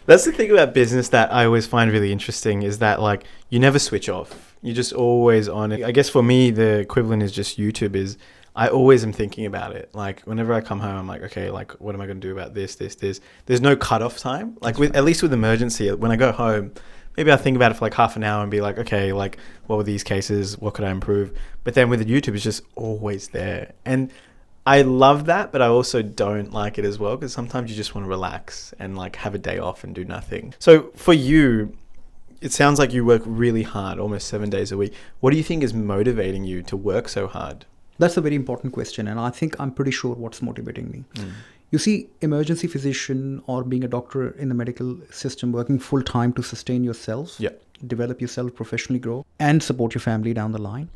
That's the thing about business that I always find really interesting is that like you never switch off. You're just always on it. I guess for me, the equivalent is just YouTube is I always am thinking about it. Like whenever I come home, I'm like, okay, like what am I going to do about this? There's no cutoff time. Like at least with emergency, when I go home, maybe I think about it for like half an hour and be like, okay, like what were these cases? What could I improve? But then with the YouTube, it's just always there. And I love that, but I also don't like it as well because sometimes you just want to relax and like have a day off and do nothing. So for you, it sounds like you work really hard, almost 7 days a week. What do you think is motivating you to work so hard? That's a very important question. And I think I'm pretty sure what's motivating me. You see, emergency physician or being a doctor in the medical system, working full time to sustain yourself, develop yourself, professionally grow, and support your family down the line.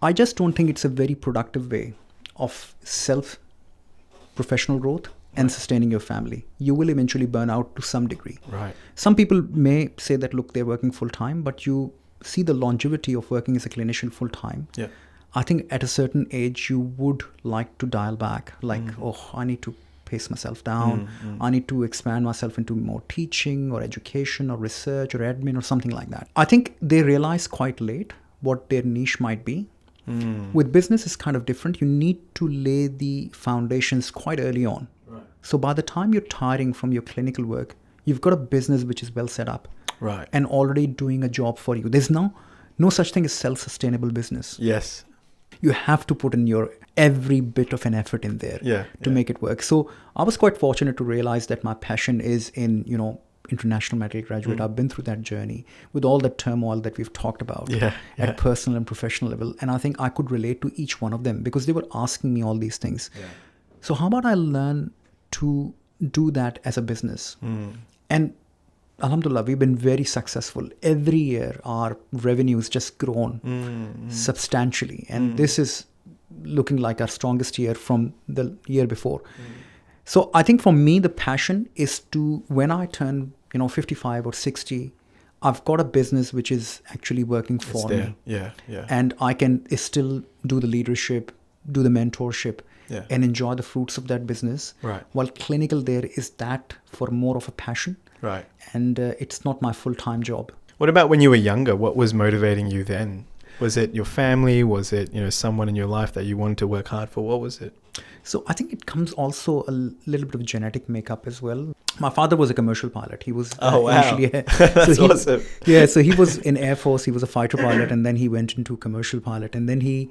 I just don't think it's a very productive way of self-professional growth and sustaining your family. You will eventually burn out to some degree. Right. Some people may say that, look, they're working full-time, but you see the longevity of working as a clinician full-time. Yeah. I think at a certain age, you would like to dial back. Like, I need to pace myself down. I need to expand myself into more teaching or education or research or admin or something like that. I think they realize quite late what their niche might be. With business, it's kind of different. You need to lay the foundations quite early on. Right. So by the time you're tiring from your clinical work, you've got a business which is well set up, Right. and already doing a job for you. There's no such thing as self-sustainable business. Yes. You have to put in your every bit of an effort in there to make it work. So I was quite fortunate to realize that my passion is in, international medical graduate. I've been through that journey with all the turmoil that we've talked about at personal and professional level. And I think I could relate to each one of them because they were asking me all these things. Yeah. So how about I learn to do that as a business? And alhamdulillah, we've been very successful. Every year, our revenue's just grown substantially. And this is looking like our strongest year from the year before. So I think for me, the passion is to, when I turn, 55 or 60, I've got a business which is actually working for me. Yeah. And I can still do the leadership, do the mentorship, and enjoy the fruits of that business. Right. While clinical there is that for more of a passion. Right. And it's not my full-time job. What about when you were younger? What was motivating you then? Was it your family? Was it, someone in your life that you wanted to work hard for? What was it? So I think it comes also a little bit of genetic makeup as well. My father was a commercial pilot. He was initially That's awesome. Yeah, so he was in Air Force. He was a fighter pilot, and then he went into commercial pilot. And then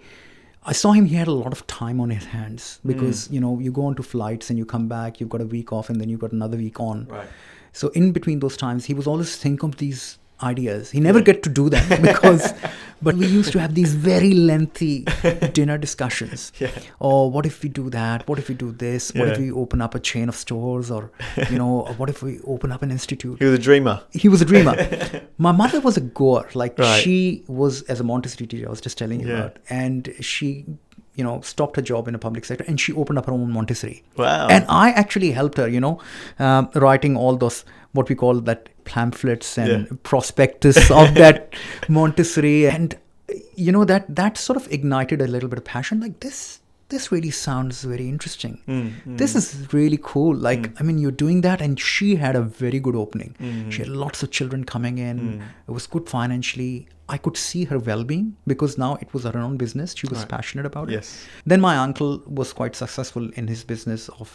I saw him, he had a lot of time on his hands because, you go on to flights and you come back, you've got a week off and then you've got another week on. Right. So in between those times, he was always think of these ideas. He never get to do that but we used to have these very lengthy dinner discussions. Yeah. Oh, what if we do that? What if we do this? What if we open up a chain of stores or, what if we open up an institute? He was a dreamer. My mother was a goer. She was, as a Montessori teacher, I was just telling you about, and she, stopped her job in a public sector and she opened up her own Montessori. Wow. And I actually helped her, writing all those, what we call that pamphlets and prospectus of that Montessori. And, that sort of ignited a little bit of passion. Like this really sounds very interesting. This is really cool. You're doing that. And she had a very good opening. She had lots of children coming in. It was good financially. I could see her well-being because now it was her own business. She was passionate about it. Then my uncle was quite successful in his business of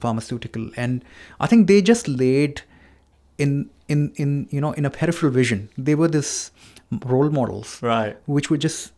pharmaceutical. And I think they just laid in a peripheral vision. They were this role models, right, which were just